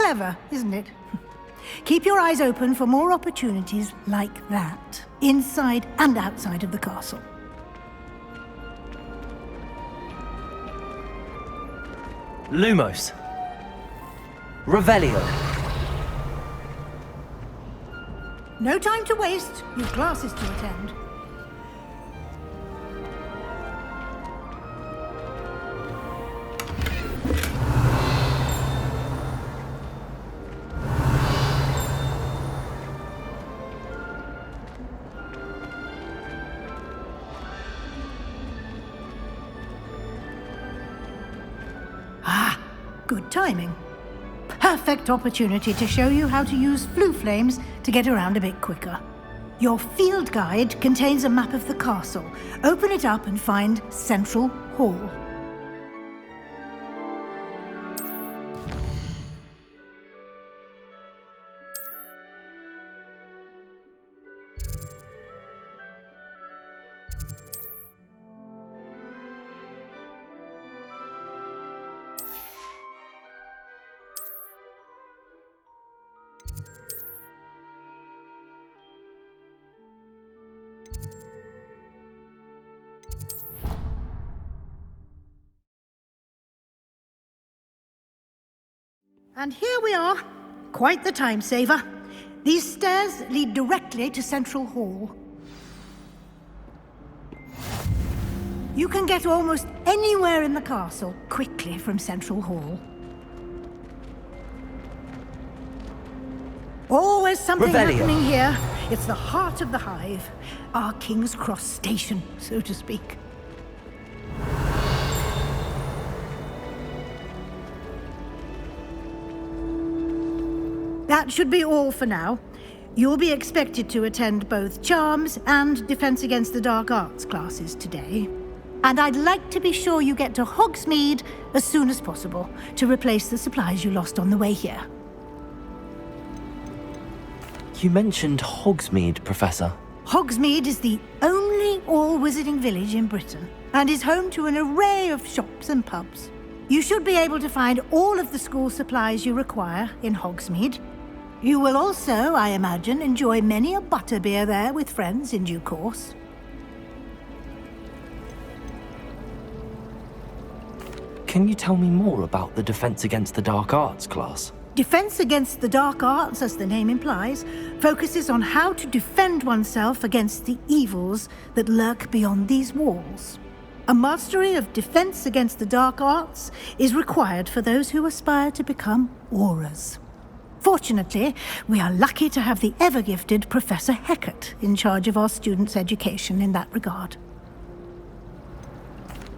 Clever, isn't it? Keep your eyes open for more opportunities like that, inside and outside of the castle. Lumos. Revelio. No time to waste. You've classes to attend. Good timing. Perfect opportunity to show you how to use flue flames to get around a bit quicker. Your field guide contains a map of the castle. Open it up and find Central Hall. And here we are. Quite the time saver. These stairs lead directly to Central Hall. You can get almost anywhere in the castle quickly from Central Hall. Always something happening here. It's the heart of the hive. Our King's Cross station, so to speak. That should be all for now. You'll be expected to attend both Charms and Defense Against the Dark Arts classes today. And I'd like to be sure you get to Hogsmeade as soon as possible to replace the supplies you lost on the way here. You mentioned Hogsmeade, Professor. Hogsmeade is the only all-wizarding village in Britain and is home to an array of shops and pubs. You should be able to find all of the school supplies you require in Hogsmeade. You will also, I imagine, enjoy many a butterbeer there with friends in due course. Can you tell me more about the Defense Against the Dark Arts class? Defense Against the Dark Arts, as the name implies, focuses on how to defend oneself against the evils that lurk beyond these walls. A mastery of Defense Against the Dark Arts is required for those who aspire to become Aurors. Fortunately, we are lucky to have the ever-gifted Professor Hecat in charge of our students' education in that regard.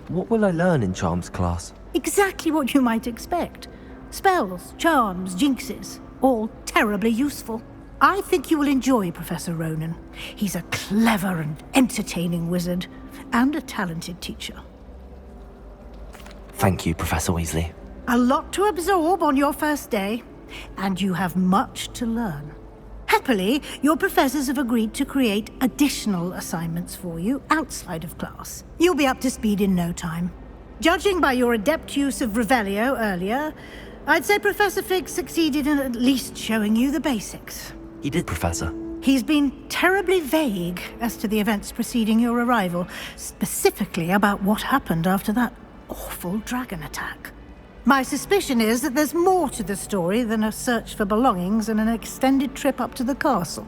What will I learn in Charms class? Exactly what you might expect. Spells, charms, jinxes, all terribly useful. I think you will enjoy Professor Ronan. He's a clever and entertaining wizard, and a talented teacher. Thank you, Professor Weasley. A lot to absorb on your first day, and you have much to learn. Happily, your professors have agreed to create additional assignments for you outside of class. You'll be up to speed in no time. Judging by your adept use of Revelio earlier, I'd say Professor Fig succeeded in at least showing you the basics. He did, Professor. He's been terribly vague as to the events preceding your arrival, specifically about what happened after that awful dragon attack. My suspicion is that there's more to the story than a search for belongings and an extended trip up to the castle.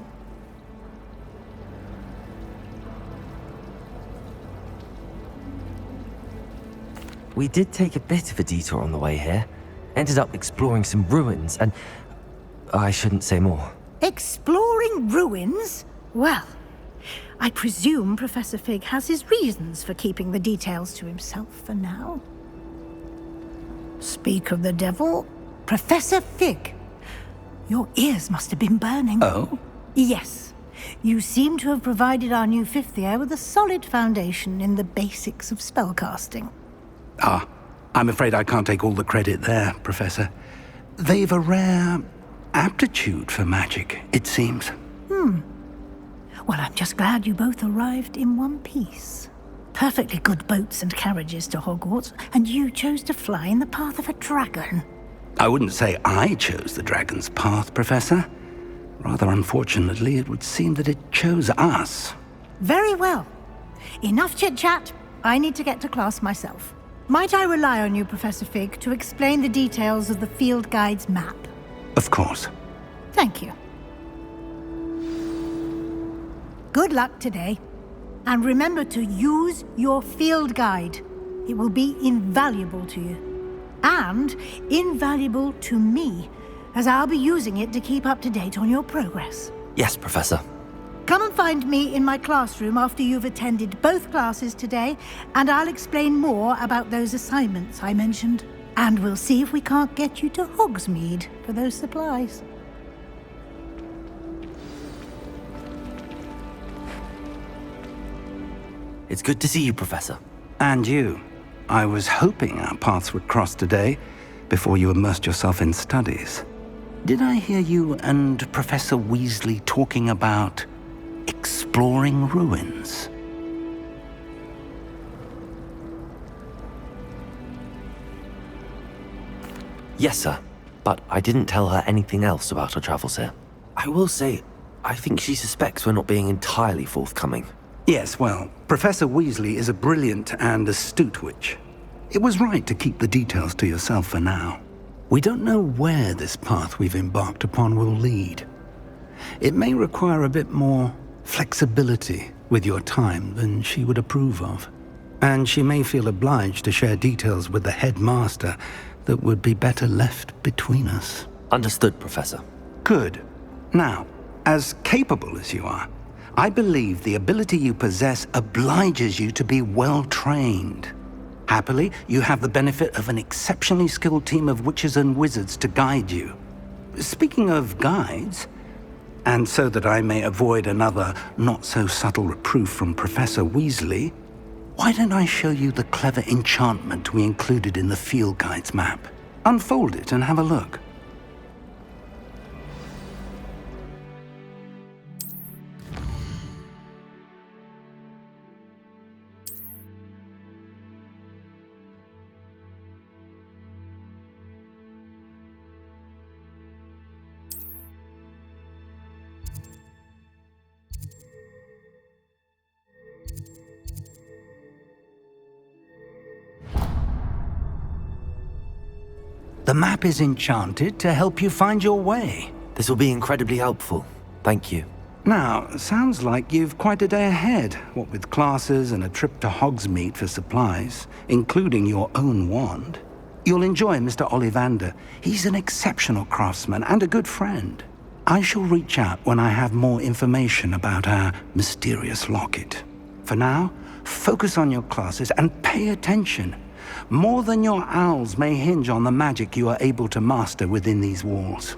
We did take a bit of a detour on the way here. Ended up exploring some ruins and... I shouldn't say more. Exploring ruins? Well, I presume Professor Fig has his reasons for keeping the details to himself for now. Speak of the devil, Professor Fig. Your ears must have been burning. Oh? Yes. You seem to have provided our new fifth year with a solid foundation in the basics of spellcasting. Ah, I'm afraid I can't take all the credit there, Professor. They've a rare aptitude for magic, it seems. Well, I'm just glad you both arrived in one piece. Perfectly good boats and carriages to Hogwarts, and you chose to fly in the path of a dragon. I wouldn't say I chose the dragon's path, Professor. Rather unfortunately, it would seem that it chose us. Very well. Enough chit-chat. I need to get to class myself. Might I rely on you, Professor Fig, to explain the details of the field guide's map? Of course. Thank you. Good luck today. And remember to use your field guide. It will be invaluable to you. And invaluable to me, as I'll be using it to keep up to date on your progress. Yes, Professor. Come and find me in my classroom after you've attended both classes today, and I'll explain more about those assignments I mentioned. And we'll see if we can't get you to Hogsmeade for those supplies. It's good to see you, Professor. And you. I was hoping our paths would cross today, before you immersed yourself in studies. Did I hear you and Professor Weasley talking about exploring ruins? Yes, sir. But I didn't tell her anything else about our travels here. I will say, I think she suspects we're not being entirely forthcoming. Yes, well, Professor Weasley is a brilliant and astute witch. It was right to keep the details to yourself for now. We don't know where this path we've embarked upon will lead. It may require a bit more flexibility with your time than she would approve of. And she may feel obliged to share details with the headmaster that would be better left between us. Understood, Professor. Good. Now, as capable as you are, I believe the ability you possess obliges you to be well-trained. Happily, you have the benefit of an exceptionally skilled team of witches and wizards to guide you. Speaking of guides, and so that I may avoid another not-so-subtle reproof from Professor Weasley, why don't I show you the clever enchantment we included in the field guide's map? Unfold it and have a look. The map is enchanted to help you find your way. This will be incredibly helpful. Thank you. Now, sounds like you've quite a day ahead, what with classes and a trip to Hogsmeade for supplies, including your own wand. You'll enjoy Mr. Ollivander. He's an exceptional craftsman and a good friend. I shall reach out when I have more information about our mysterious locket. For now, focus on your classes and pay attention. More than your owls may hinge on the magic you are able to master within these walls.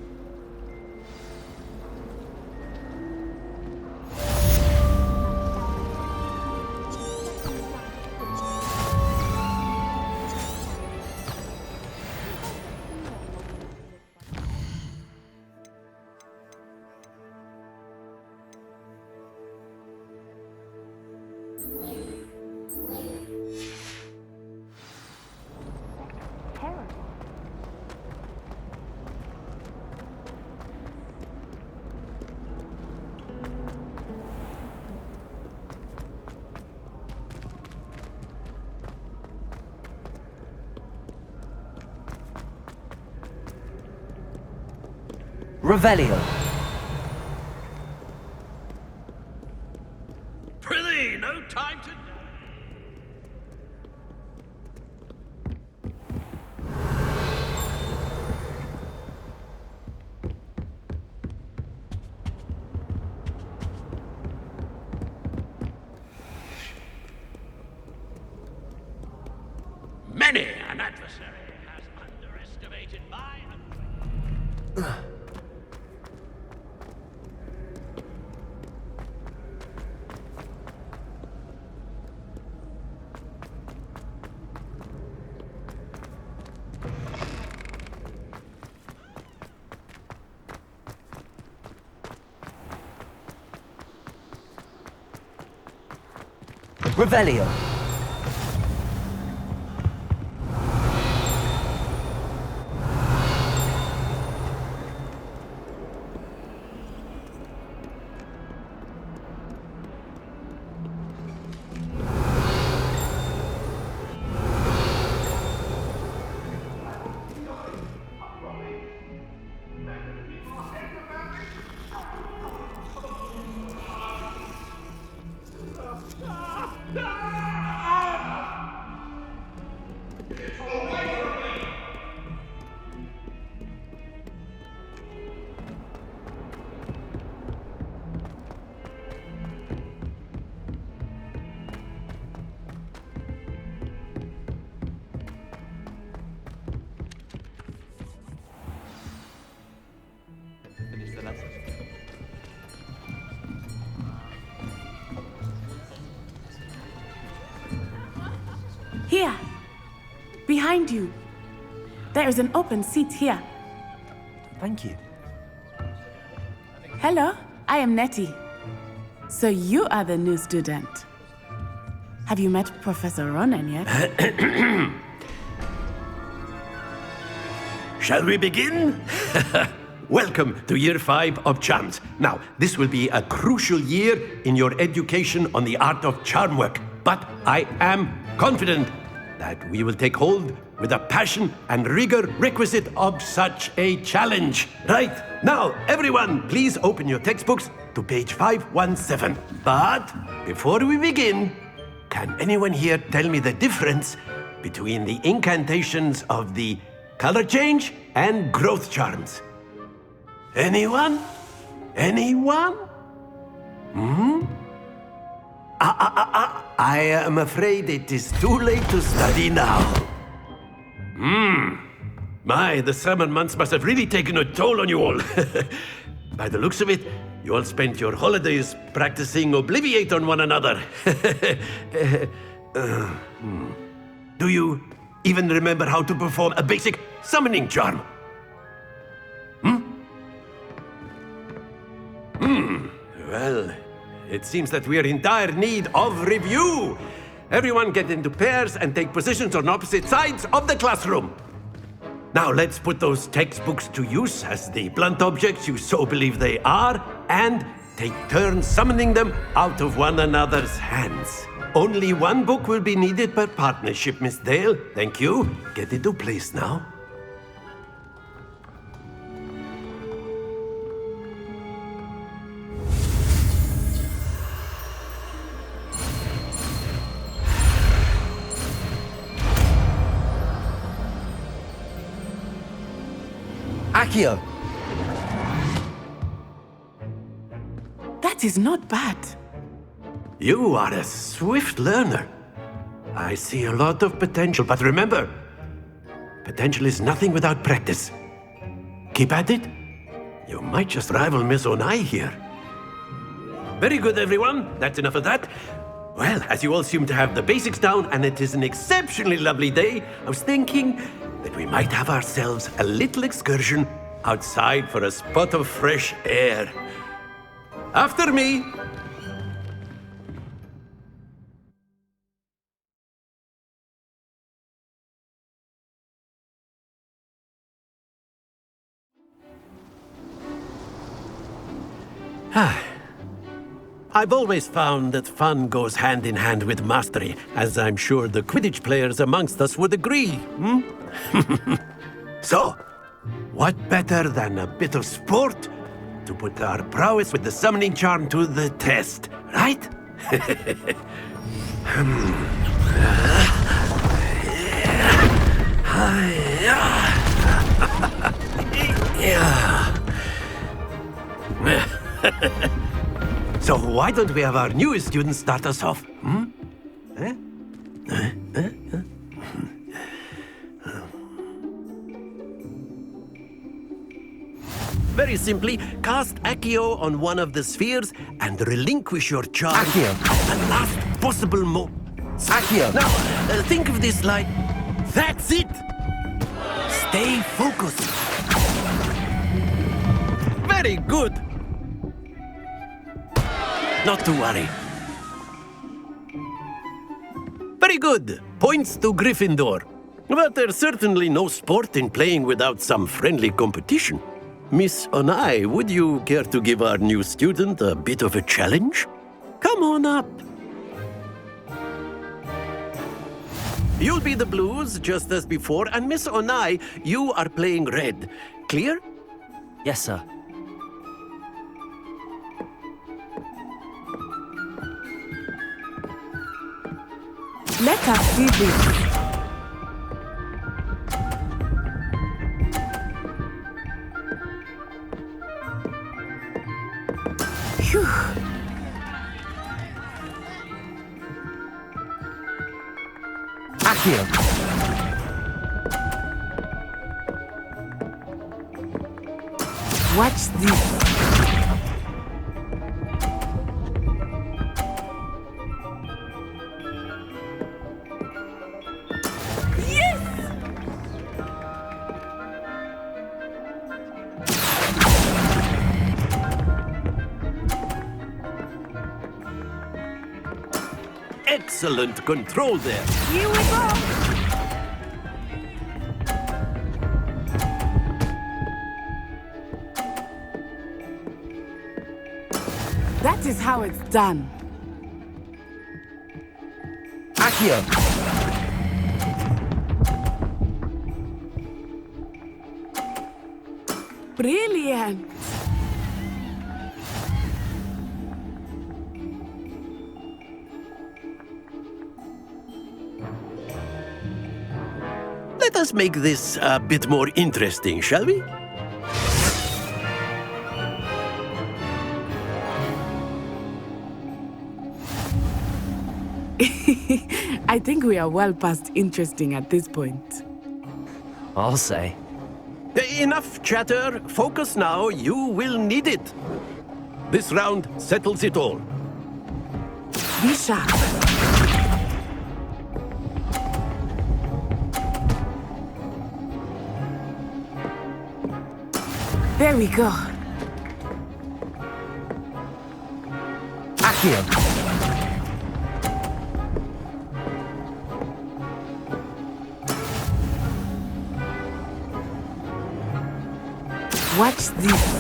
Revelio. Prithee, no time to... Many an adversary has underestimated my... Revelio. Here. Behind you. There is an open seat here. Thank you. Hello, I am Nettie. So you are the new student. Have you met Professor Ronan yet? Shall we begin? Welcome to Year 5 of Charms. Now, this will be a crucial year in your education on the art of charm work. But I am confident that we will take hold with the passion and rigor requisite of such a challenge. Right, now, everyone, please open your textbooks to page 517. But before we begin, can anyone here tell me the difference between the incantations of the color change and growth charms? Anyone? Anyone? I am afraid it is too late to study now. My, the summer months must have really taken a toll on you all. By the looks of it, you all spent your holidays practicing Obliviate on one another. Do you even remember how to perform a basic summoning charm? Well, it seems that we are in dire need of review. Everyone get into pairs and take positions on opposite sides of the classroom. Now let's put those textbooks to use as the blunt objects you so believe they are, and take turns summoning them out of one another's hands. Only one book will be needed per partnership, Miss Dale. Thank you. Get into place now. Accio! That is not bad. You are a swift learner. I see a lot of potential, but remember, potential is nothing without practice. Keep at it. You might just rival Miss Onai here. Very good, everyone. That's enough of that. Well, as you all seem to have the basics down, and it is an exceptionally lovely day, I was thinking that we might have ourselves a little excursion outside for a spot of fresh air. After me. I've always found that fun goes hand in hand with mastery, as I'm sure the Quidditch players amongst us would agree. So, what better than a bit of sport to put our prowess with the summoning charm to the test, right? So why don't we have our newest student start us off? Very simply, cast Accio on one of the spheres and relinquish your charge Accio. at the last possible moment. Accio! Now, think of this like, that's it! Stay focused. Very good. Not to worry. Very good. Points to Gryffindor. But there's certainly no sport in playing without some friendly competition. Miss Onai, would you care to give our new student a bit of a challenge? Come on up. You'll be the blues, just as before, and Miss Onai, you are playing red. Clear? Yes, sir. Let us see this. Phew. Accio! Watch this. excellent control there. Here we go! That is how it's done. Accio! Brilliant! Let us make this a bit more interesting, shall we? I think we are well past interesting at this point. I'll say. Enough chatter. Focus now. You will need it. This round settles it all. Be sharp. There we go. Accio! Watch this.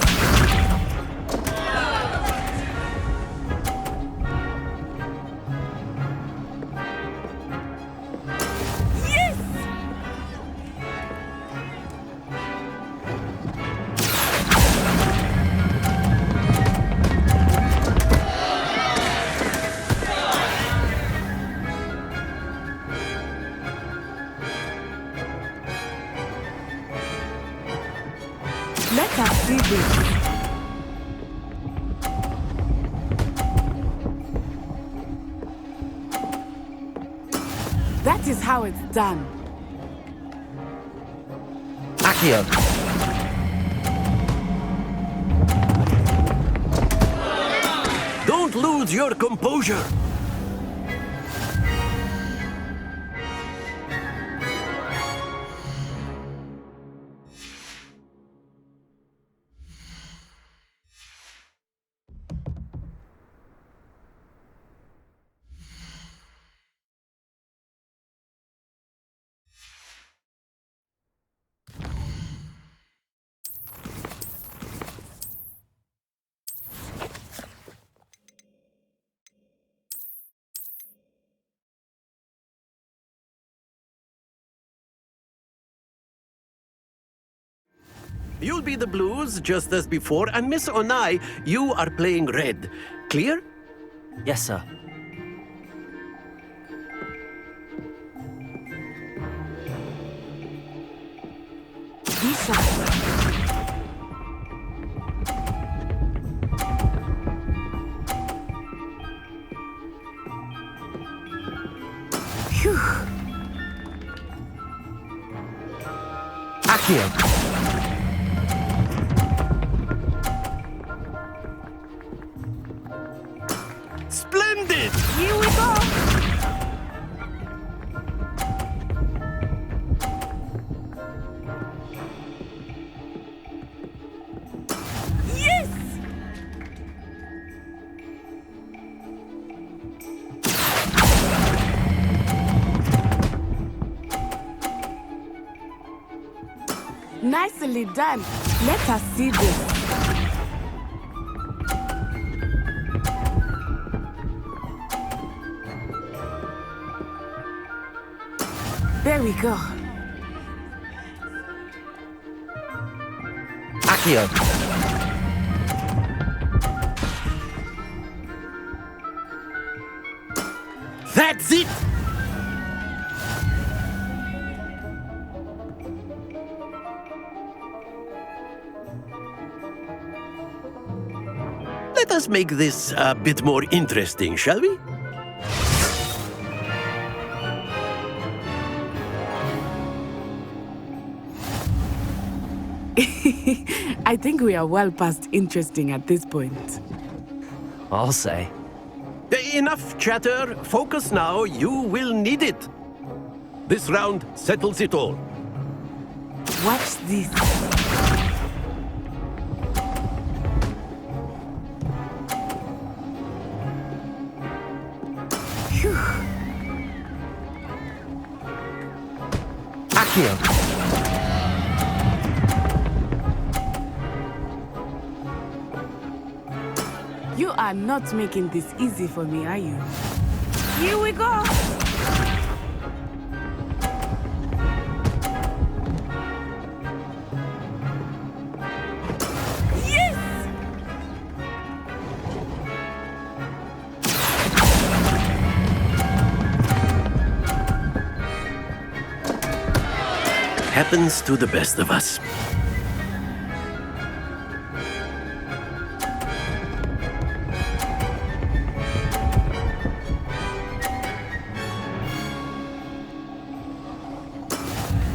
Let us see this. That is how it's done. Accio! Don't lose your composure. You'll be the blues, just as before, and Miss Onai, you are playing red. Clear? Yes, sir. Be sharp. Phew. Accio! Splendid! Here we go! Yes! Nicely done. Let us see this. There we go. Accio! That's it! Let us make this a bit more interesting, shall we? I think we are well past interesting at this point. I'll say. Enough chatter. Focus now. You will need it. This round settles it all. Watch this. Phew. Accio! You are not making this easy for me, are you? Here we go! Yes! Happens to the best of us.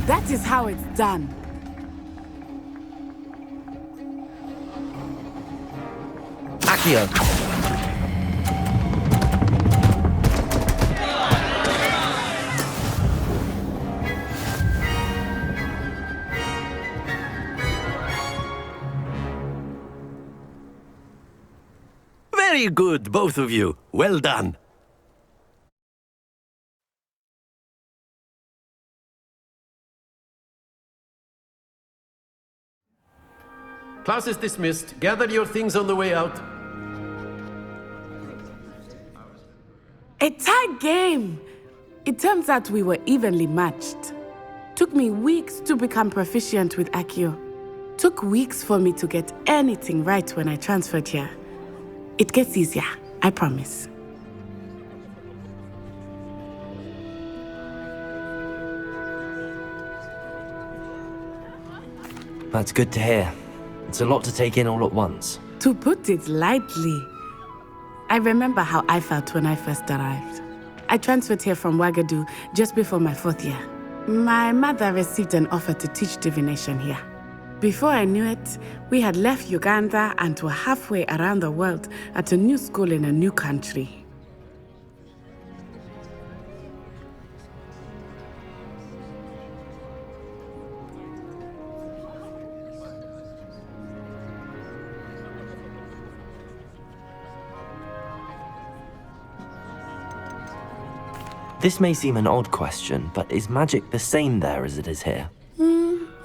That is how it's done. Accio! Very good, both of you. Well done. Class is dismissed. Gather your things on the way out. A tight game! It turns out we were evenly matched. Took me weeks to become proficient with Accio. Took weeks for me to get anything right when I transferred here. It gets easier, I promise. That's good to hear. It's a lot to take in all at once. To put it lightly, I remember how I felt when I first arrived. I transferred here from Ouagadougou just before my 4th year. My mother received an offer to teach divination here. Before I knew it, we had left Uganda and were halfway around the world at a new school in a new country. This may seem an odd question, but is magic the same there as it is here?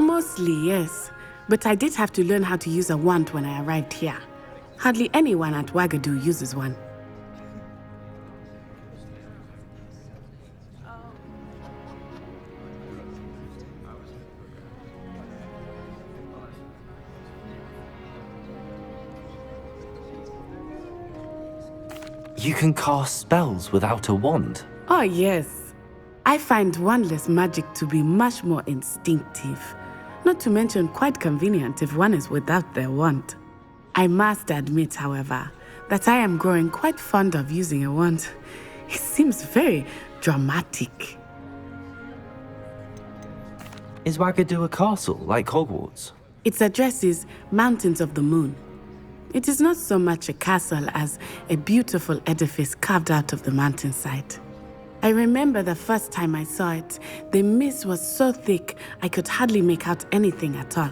Mostly, yes. But I did have to learn how to use a wand when I arrived here. Hardly anyone at Ouagadougou uses one. You can cast spells without a wand. Oh, yes. I find wandless magic to be much more instinctive. Not to mention quite convenient if one is without their wand. I must admit, however, that I am growing quite fond of using a wand. It seems very dramatic. Is Ouagadougou a castle, like Hogwarts? Its address is Mountains of the Moon. It is not so much a castle as a beautiful edifice carved out of the mountainside. I remember the first time I saw it, the mist was so thick I could hardly make out anything at all.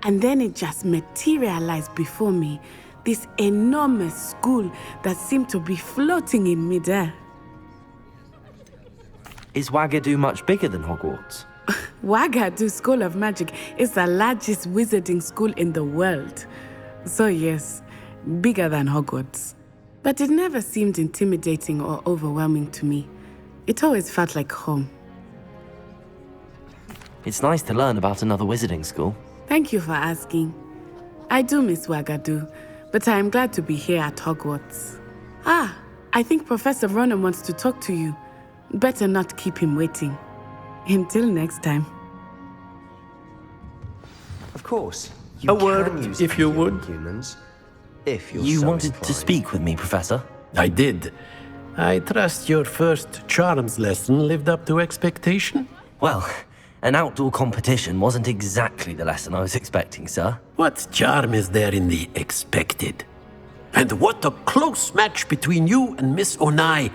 And then it just materialized before me, this enormous school that seemed to be floating in midair. Is Ouagadougou much bigger than Hogwarts? Ouagadougou School of Magic is the largest wizarding school in the world. So yes, bigger than Hogwarts. But it never seemed intimidating or overwhelming to me. It always felt like home. It's nice to learn about another wizarding school. Thank you for asking. I do miss Ouagadougou, but I am glad to be here at Hogwarts. Ah, I think Professor Ronan wants to talk to you. Better not keep him waiting. Until next time. Of course. A word, if you would. Humans, if you're You so wanted to inclined. speak with me, Professor? I did. I trust your first charms lesson lived up to expectation? Well, an outdoor competition wasn't exactly the lesson I was expecting, sir. What charm is there in the expected? And what a close match between you and Miss Onai.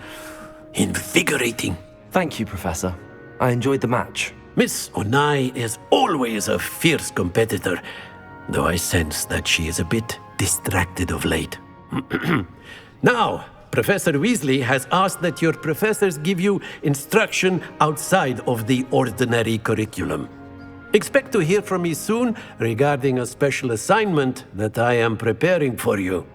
Invigorating. Thank you, Professor. I enjoyed the match. Miss Onai is always a fierce competitor, though I sense that she is a bit distracted of late. Now, Professor Weasley has asked that your professors give you instruction outside of the ordinary curriculum. Expect to hear from me soon regarding a special assignment that I am preparing for you.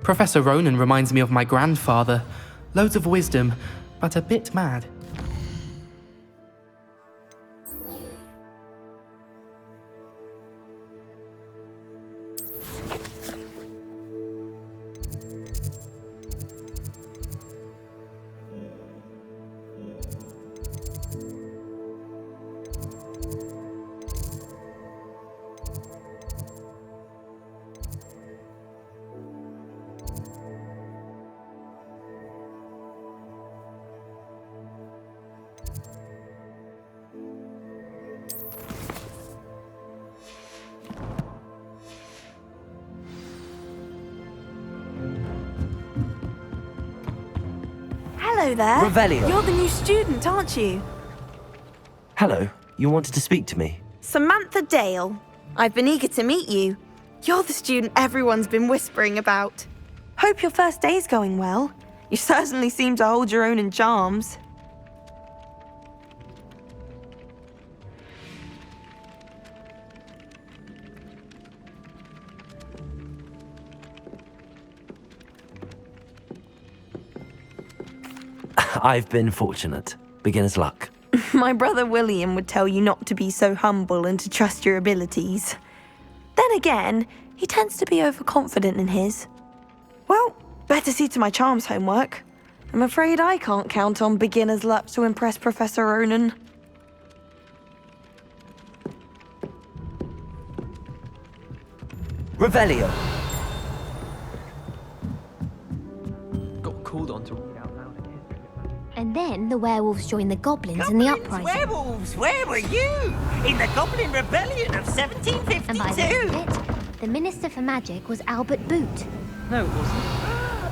Professor Ronan reminds me of my grandfather. Loads of wisdom, but a bit mad. Hello there. Revelio. You're the new student, aren't you? Hello, you wanted to speak to me? Samantha Dale. I've been eager to meet you. You're the student everyone's been whispering about. Hope your first day's going well. You certainly seem to hold your own in charms. I've been fortunate. Beginner's luck. My brother William would tell you not to be so humble and to trust your abilities. Then again, he tends to be overconfident in his. Well, better see to my charms homework. I'm afraid I can't count on beginner's luck to impress Professor Ronan. Revelio. Got called on to read out loud again. And then the werewolves joined the goblins in the uprising. Werewolves, where were you? In the Goblin Rebellion of 1752? And by the end of it, the Minister for Magic was Albert Boot. No, it wasn't.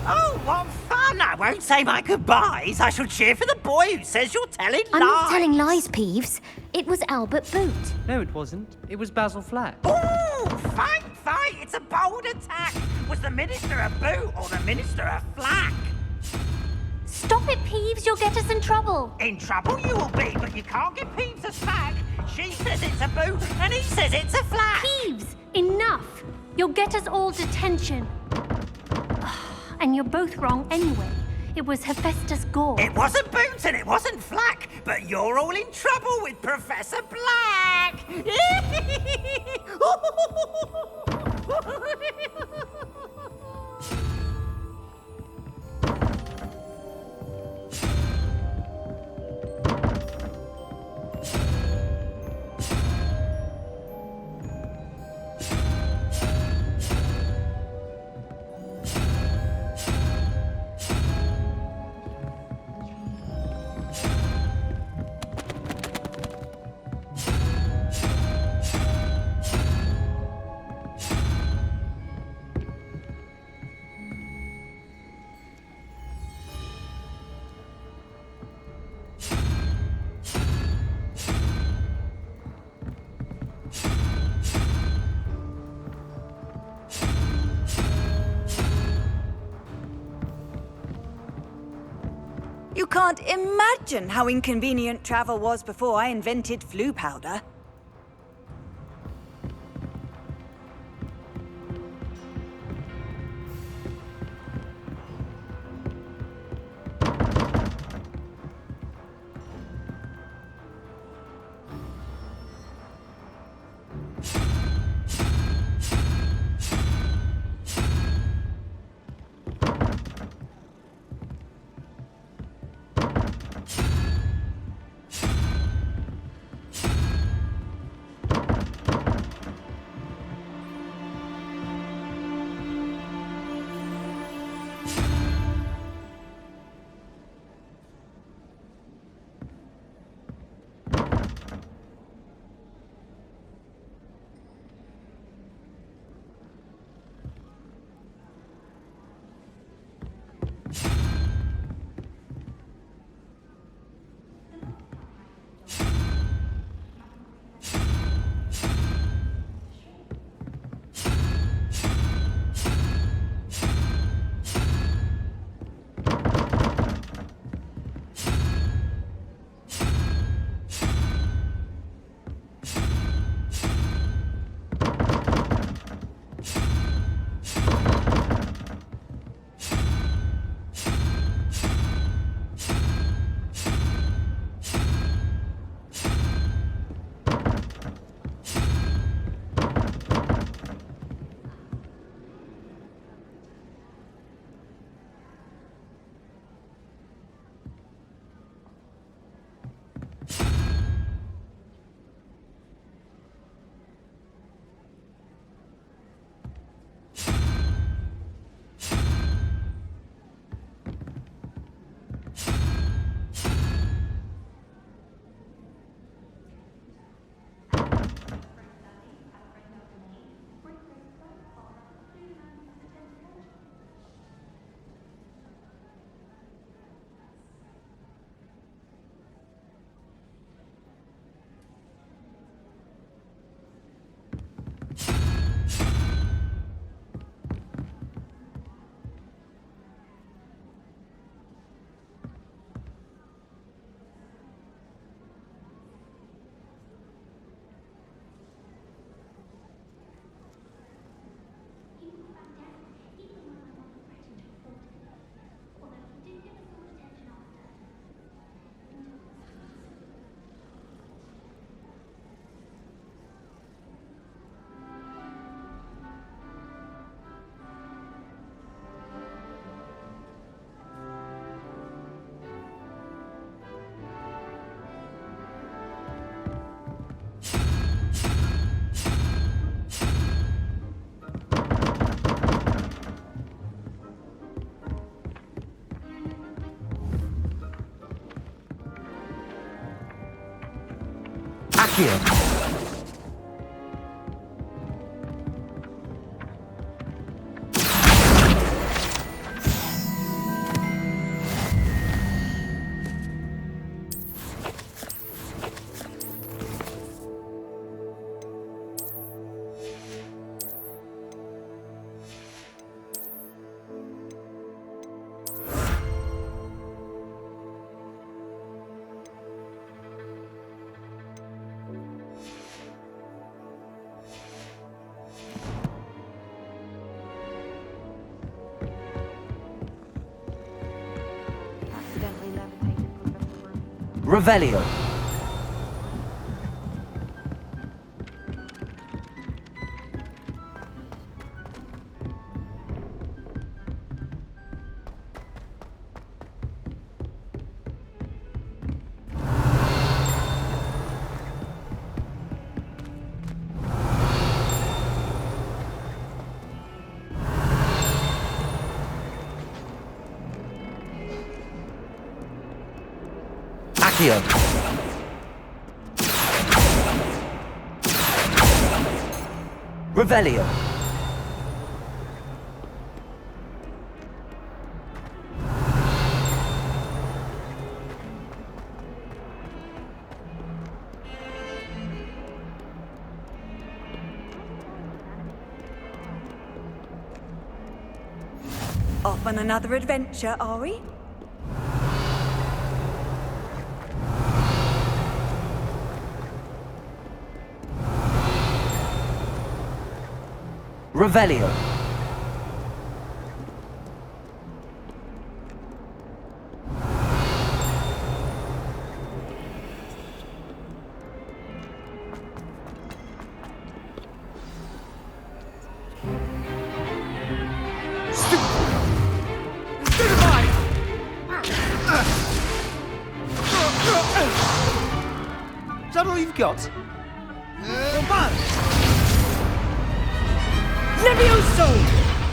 Oh, what fun! I won't say my goodbyes. I shall cheer for the boy who says you're telling lies. I'm not telling lies, Peeves. It was Albert Boot. No, it wasn't. It was Basil Flack. Ooh, fight! It's a bold attack. Was the Minister a boot or the Minister a flack? Stop it, Peeves. You'll get us in trouble. In trouble you will be, but you can't give Peeves a smack. She says it's a boot, and he says it's a flack. Peeves, enough. You'll get us all detention. And you're both wrong anyway. It was Hephaestus Gore. It wasn't Boots and it wasn't Flack, but you're all in trouble with Professor Black. can't imagine how inconvenient travel was before I invented flu powder. Accio. Revelio. Accio. Revelio. Off on another adventure, are we? Revelio. Is that all you've got? Levioso!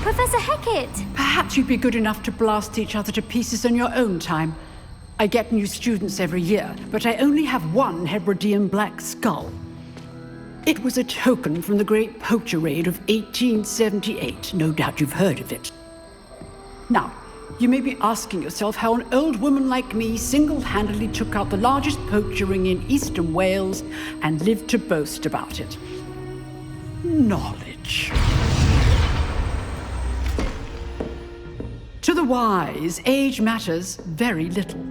Professor Hecat! Perhaps you'd be good enough to blast each other to pieces in your own time. I get new students every year, but I only have one Hebridean black skull. It was a token from the Great Poacher Raid of 1878. No doubt you've heard of it. Now, you may be asking yourself how an old woman like me single-handedly took out the largest poacher ring in eastern Wales and lived to boast about it. Knowledge. To the wise, age matters very little.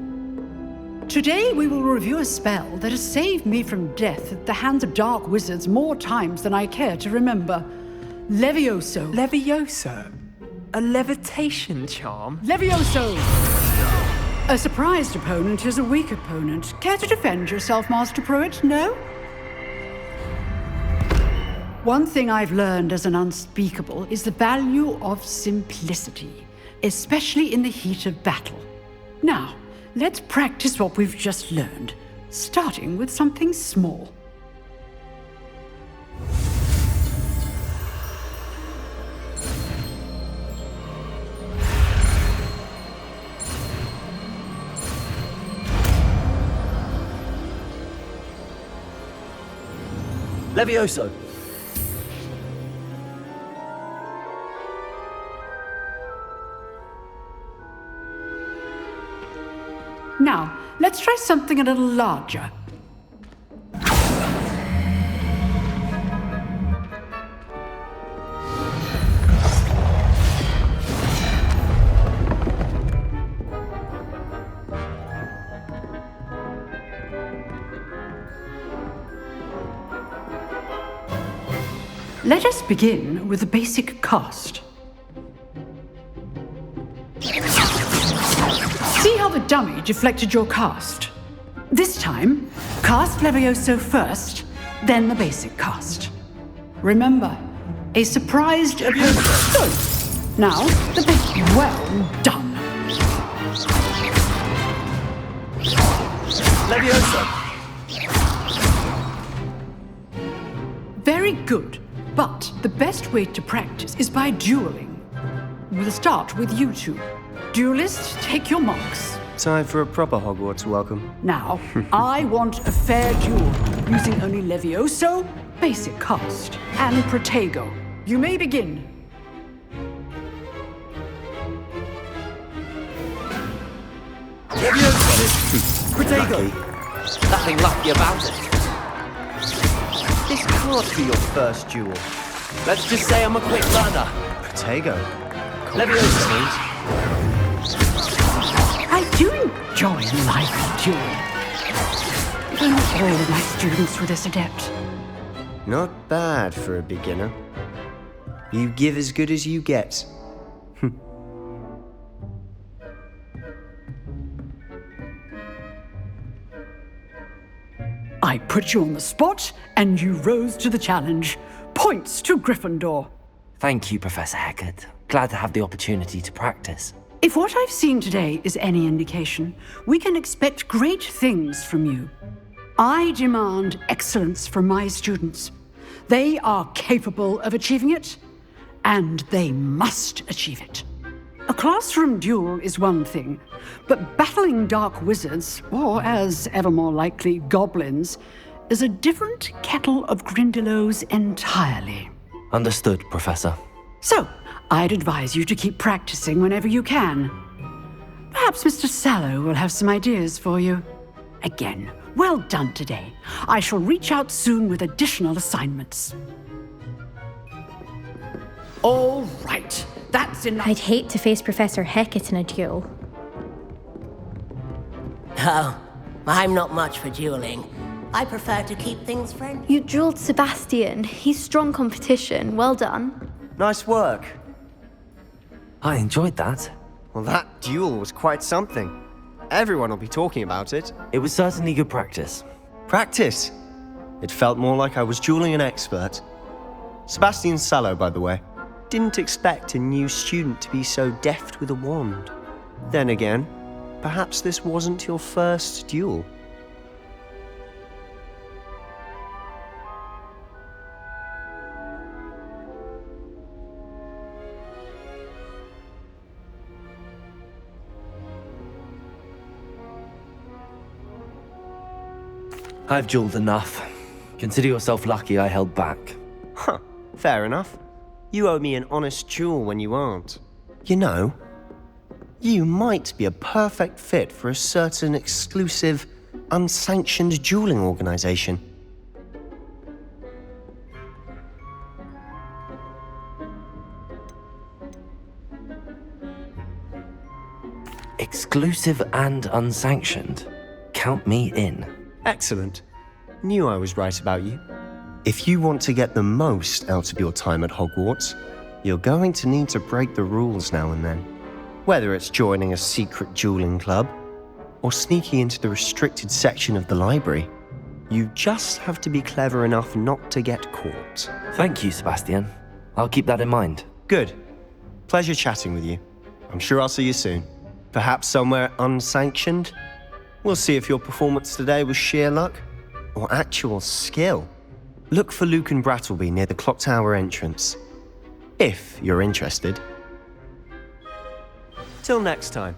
Today we will review a spell that has saved me from death at the hands of dark wizards more times than I care to remember. Levioso. Levioso? A levitation charm? Levioso! A surprised opponent is a weak opponent. Care to defend yourself, Master Pruitt? No? One thing I've learned as an unspeakable is the value of simplicity, especially in the heat of battle. Now, let's practice what we've just learned, starting with something small. Levioso. Now, let's try something a little larger. Let us begin with the basic cast. See how the dummy deflected your cast? This time, cast Levioso first, then the basic cast. Remember, a surprised opponent. Good. Now, the basic. Well done. Levioso. Very good. But the best way to practice is by dueling. We'll start with you two. Duelists, take your marks. Time for a proper Hogwarts welcome. Now, I want a fair duel, using only Levioso, basic cast, and Protego. You may begin. Levioso. Protego. Nothing lucky about it. This can't be your first duel. Let's just say I'm a quick learner. Protego. Levioso. I do enjoy live dueling. But not all of my students were this adept. Not bad for a beginner. You give as good as you get. I put you on the spot, and you rose to the challenge. Points to Gryffindor. Thank you, Professor Hecat. Glad to have the opportunity to practice. If what I've seen today is any indication, we can expect great things from you. I demand excellence from my students. They are capable of achieving it, and they must achieve it. A classroom duel is one thing, but battling dark wizards, or as ever more likely, goblins, is a different kettle of Grindylows entirely. Understood, Professor. So, I'd advise you to keep practicing whenever you can. Perhaps Mr. Sallow will have some ideas for you. Again, well done today. I shall reach out soon with additional assignments. All right, that's enough. I'd hate to face Professor Hecat in a duel. Oh, I'm not much for dueling. I prefer to keep things friendly. You dueled Sebastian. He's strong competition. Well done. Nice work. I enjoyed that. Well, that duel was quite something. Everyone will be talking about it. It was certainly good practice. Practice? It felt more like I was dueling an expert. Sebastian Sallow, by the way. Didn't expect a new student to be so deft with a wand. Then again, perhaps this wasn't your first duel. I've dueled enough. Consider yourself lucky I held back. Huh, fair enough. You owe me an honest duel when you aren't. You know, you might be a perfect fit for a certain exclusive, unsanctioned dueling organization. Exclusive and unsanctioned. Count me in. Excellent. Knew I was right about you. If you want to get the most out of your time at Hogwarts, you're going to need to break the rules now and then. Whether it's joining a secret dueling club, or sneaking into the restricted section of the library, you just have to be clever enough not to get caught. Thank you, Sebastian. I'll keep that in mind. Good. Pleasure chatting with you. I'm sure I'll see you soon. Perhaps somewhere unsanctioned? We'll see if your performance today was sheer luck or actual skill. Look for Luke and Brattleby near the clock tower entrance, if you're interested. Till next time.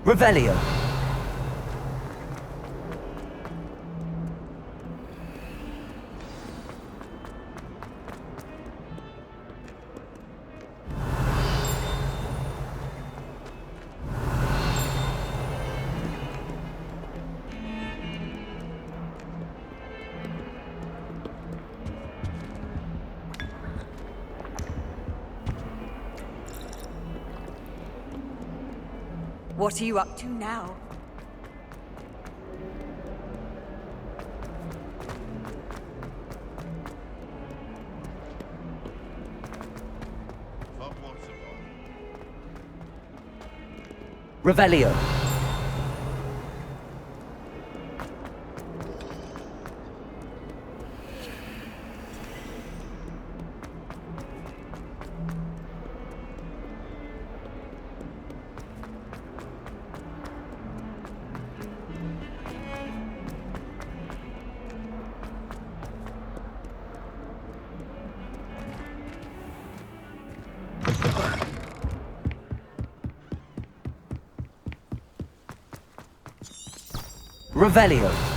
Revelio. What are you up to now? Revelio. Revelio.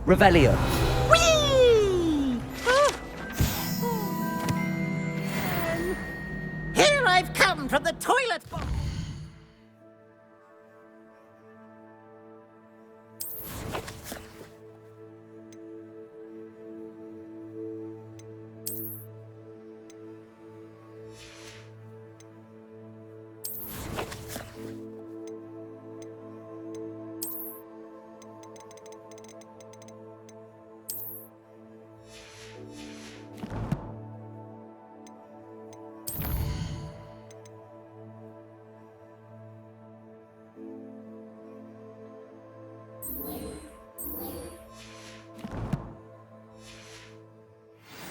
Revelio. Whee! Here I've come from the toilet box.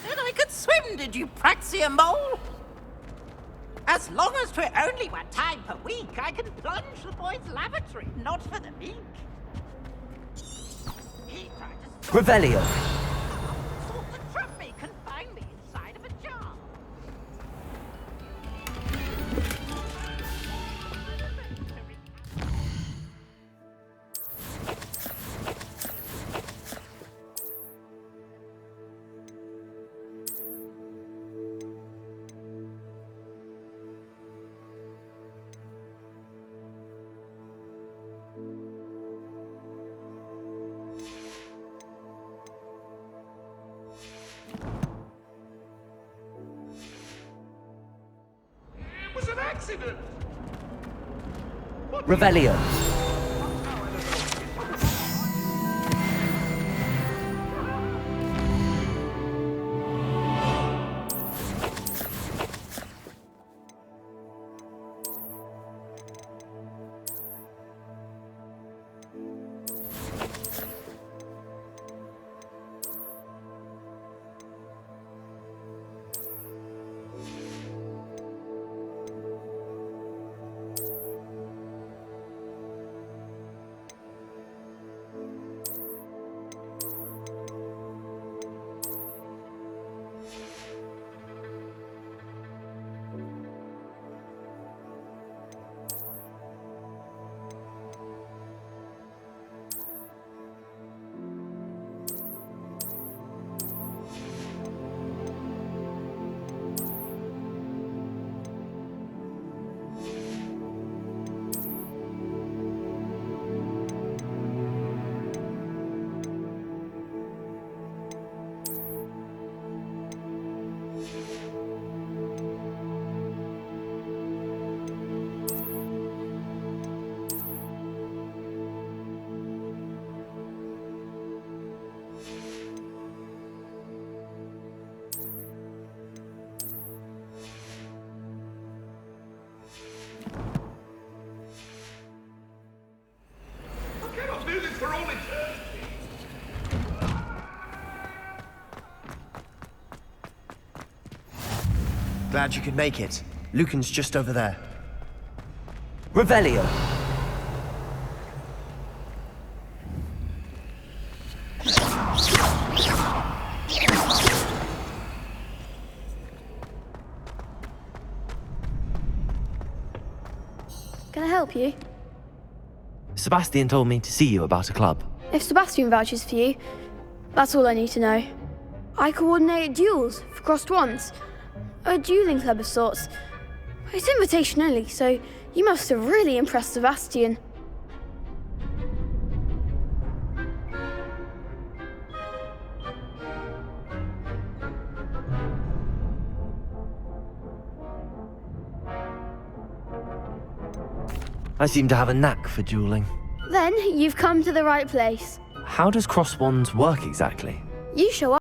Said I could swim, did you, Praxia Mole? As long as 'twere only 1 time per week, I can plunge the boys' lavatory, not for the meek. He tried to Revelio. sought to trap me, confine me inside of a jar. It was an accident! Revelio. I cannot do this for all eternity. Glad you could make it. Lucan's just over there. Revelio. Can I help you? Sebastian told me to see you about a club. If Sebastian vouches for you, that's all I need to know. I coordinate duels for crossed wands. A dueling club of sorts. It's invitation only, so you must have really impressed Sebastian. I seem to have a knack for dueling. Then you've come to the right place. How does cross wands work exactly? You show up.